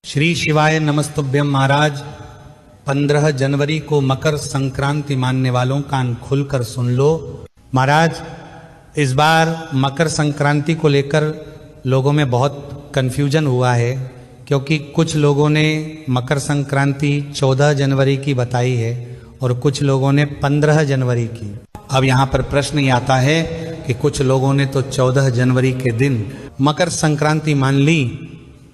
श्री शिवाय नमस्तुभ्यम। महाराज 15 जनवरी को मकर संक्रांति मानने वालों कान खुलकर सुन लो। महाराज इस बार मकर संक्रांति को लेकर लोगों में बहुत कन्फ्यूजन हुआ है, क्योंकि कुछ लोगों ने मकर संक्रांति 14 जनवरी की बताई है और कुछ लोगों ने 15 जनवरी की। अब यहाँ पर प्रश्न ये आता है कि कुछ लोगों ने तो 14 जनवरी के दिन मकर संक्रांति मान ली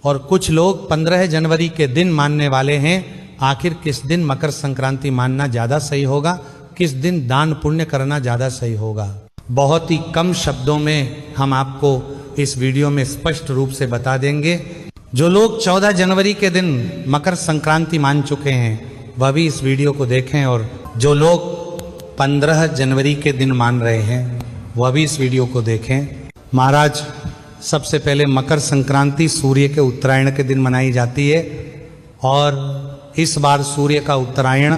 और कुछ लोग 15 जनवरी के दिन मानने वाले हैं। आखिर किस दिन मकर संक्रांति मानना ज़्यादा सही होगा, किस दिन दान पुण्य करना ज़्यादा सही होगा? बहुत ही कम शब्दों में हम आपको इस वीडियो में स्पष्ट रूप से बता देंगे। जो लोग 14 जनवरी के दिन मकर संक्रांति मान चुके हैं वह भी इस वीडियो को देखें, और जो लोग 15 जनवरी के दिन मान रहे हैं वह भी इस वीडियो को देखें। महाराज सबसे पहले मकर संक्रांति सूर्य के उत्तरायण के दिन मनाई जाती है, और इस बार सूर्य का उत्तरायण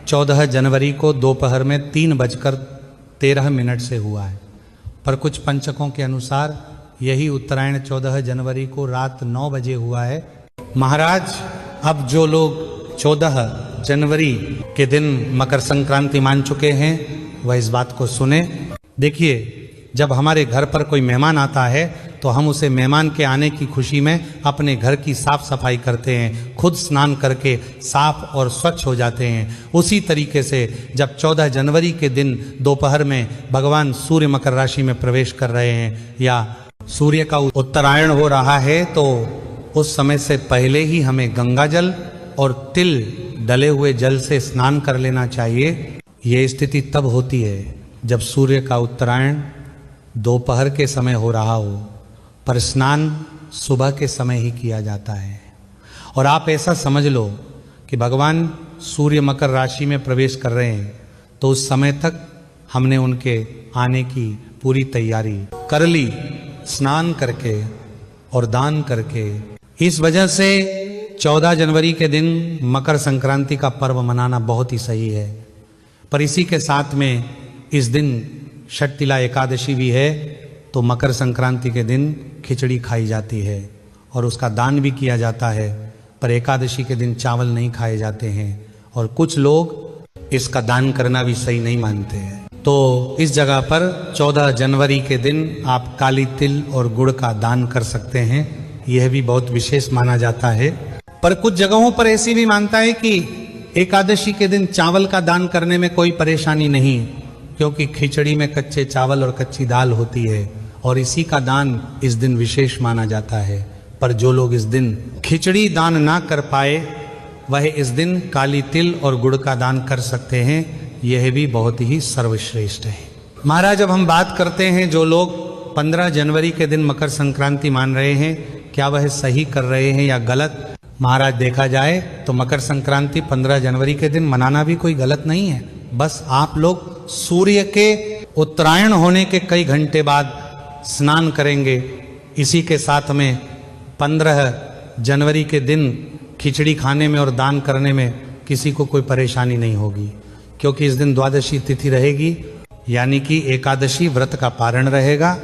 14 जनवरी को दोपहर में 3:13 से हुआ है। पर कुछ पंचकों के अनुसार यही उत्तरायण 14 जनवरी को रात 9 बजे हुआ है। महाराज अब जो लोग 14 जनवरी के दिन मकर संक्रांति मान चुके हैं वह इस बात को सुने। देखिए, जब हमारे घर पर कोई मेहमान आता है तो हम उसे मेहमान के आने की खुशी में अपने घर की साफ सफाई करते हैं, खुद स्नान करके साफ और स्वच्छ हो जाते हैं। उसी तरीके से जब 14 जनवरी के दिन दोपहर में भगवान सूर्य मकर राशि में प्रवेश कर रहे हैं या सूर्य का उत्तरायण हो रहा है, तो उस समय से पहले ही हमें गंगा जल और तिल डले हुए जल से स्नान कर लेना चाहिए। ये स्थिति तब होती है जब सूर्य का उत्तरायण दोपहर के समय हो रहा हो, पर स्नान सुबह के समय ही किया जाता है। और आप ऐसा समझ लो कि भगवान सूर्य मकर राशि में प्रवेश कर रहे हैं तो उस समय तक हमने उनके आने की पूरी तैयारी कर ली, स्नान करके और दान करके। इस वजह से 14 जनवरी के दिन मकर संक्रांति का पर्व मनाना बहुत ही सही है। पर इसी के साथ में इस दिन षटतिला एकादशी भी है, तो मकर संक्रांति के दिन खिचड़ी खाई जाती है और उसका दान भी किया जाता है। पर एकादशी के दिन चावल नहीं खाए जाते हैं, और कुछ लोग इसका दान करना भी सही नहीं मानते हैं। तो इस जगह पर 14 जनवरी के दिन आप काली तिल और गुड़ का दान कर सकते हैं। यह भी बहुत विशेष माना जाता है। पर कुछ जगहों पर ऐसी भी मानता है कि एकादशी के दिन चावल का दान करने में कोई परेशानी नहीं, क्योंकि खिचड़ी में कच्चे चावल और कच्ची दाल होती है और इसी का दान इस दिन विशेष माना जाता है। पर जो लोग इस दिन खिचड़ी दान ना कर पाए वह इस दिन काली तिल और गुड़ का दान कर सकते हैं। यह भी बहुत ही सर्वश्रेष्ठ है। महाराज अब हम बात करते हैं जो लोग 15 जनवरी के दिन मकर संक्रांति मान रहे हैं, क्या वह सही कर रहे हैं या गलत? महाराज देखा जाए तो मकर संक्रांति 15 जनवरी के दिन मनाना भी कोई गलत नहीं है। बस आप लोग सूर्य के उत्तरायण होने के कई घंटे बाद स्नान करेंगे। इसी के साथ में 15 जनवरी के दिन खिचड़ी खाने में और दान करने में किसी को कोई परेशानी नहीं होगी, क्योंकि इस दिन द्वादशी तिथि रहेगी, यानी कि एकादशी व्रत का पारण रहेगा।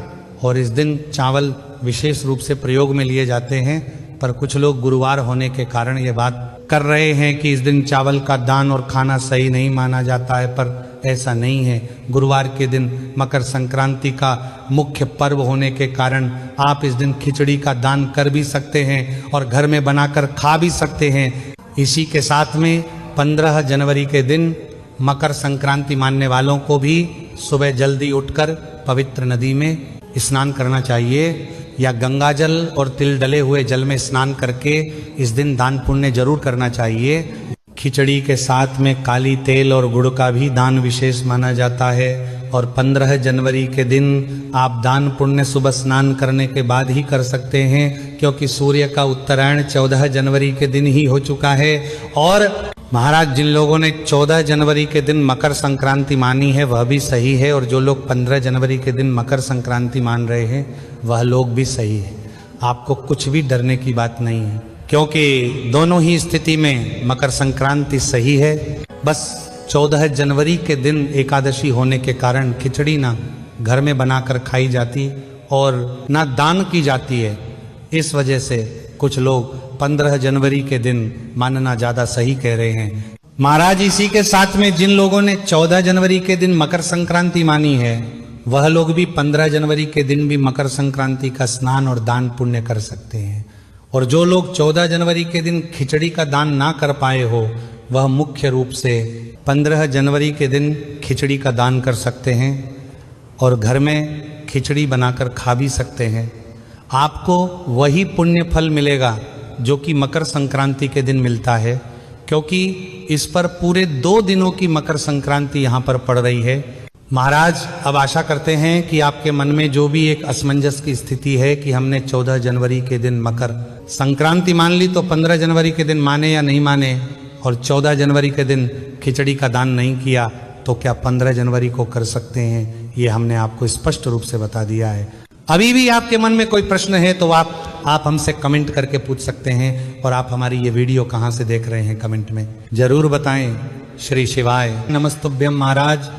और इस दिन चावल विशेष रूप से प्रयोग में लिए जाते हैं। पर कुछ लोग गुरुवार होने के कारण ये बात कर रहे हैं कि इस दिन चावल का दान और खाना सही नहीं माना जाता है, पर ऐसा नहीं है। गुरुवार के दिन मकर संक्रांति का मुख्य पर्व होने के कारण आप इस दिन खिचड़ी का दान कर भी सकते हैं और घर में बनाकर खा भी सकते हैं। इसी के साथ में 15 जनवरी के दिन मकर संक्रांति मानने वालों को भी सुबह जल्दी उठकर पवित्र नदी में स्नान करना चाहिए, या गंगा जल और तिल डले हुए जल में स्नान करके इस दिन दान पुण्य जरूर करना चाहिए। खिचड़ी के साथ में काली तेल और गुड़ का भी दान विशेष माना जाता है। और 15 जनवरी के दिन आप दान पुण्य सुबह स्नान करने के बाद ही कर सकते हैं, क्योंकि सूर्य का उत्तरायण 14 जनवरी के दिन ही हो चुका है। और महाराज जिन लोगों ने 14 जनवरी के दिन मकर संक्रांति मानी है वह भी सही है, और जो लोग 15 जनवरी के दिन मकर संक्रांति मान रहे हैं वह लोग भी सही है। आपको कुछ भी डरने की बात नहीं है, क्योंकि दोनों ही स्थिति में मकर संक्रांति सही है। बस 14 जनवरी के दिन एकादशी होने के कारण खिचड़ी ना घर में बनाकर खाई जाती और ना दान की जाती है। इस वजह से कुछ लोग 15 जनवरी के दिन मानना ज्यादा सही कह रहे हैं। महाराज इसी के साथ में जिन लोगों ने 14 जनवरी के दिन मकर संक्रांति मानी है, वह लोग भी 15 जनवरी के दिन भी मकर संक्रांति का स्नान और दान पुण्य कर सकते हैं। और जो लोग 14 जनवरी के दिन खिचड़ी का दान ना कर पाए हो, वह मुख्य रूप से 15 जनवरी के दिन खिचड़ी का दान कर सकते हैं और घर में खिचड़ी बनाकर खा भी सकते हैं। आपको वही पुण्य फल मिलेगा जो कि मकर संक्रांति के दिन मिलता है, क्योंकि इस पर पूरे 2 दिनों की मकर संक्रांति यहाँ पर पड़ रही है। महाराज अब आशा करते हैं कि आपके मन में जो भी एक असमंजस की स्थिति है कि हमने 14 जनवरी के दिन मकर संक्रांति मान ली तो 15 जनवरी के दिन माने या नहीं माने, और 14 जनवरी के दिन खिचड़ी का दान नहीं किया तो क्या 15 जनवरी को कर सकते हैं, ये हमने आपको स्पष्ट रूप से बता दिया है। अभी भी आपके मन में कोई प्रश्न है तो आप हमसे कमेंट करके पूछ सकते हैं। और आप हमारी ये वीडियो कहाँ से देख रहे हैं कमेंट में जरूर बताएं। श्री शिवाय नमस्तुभ्यम महाराज।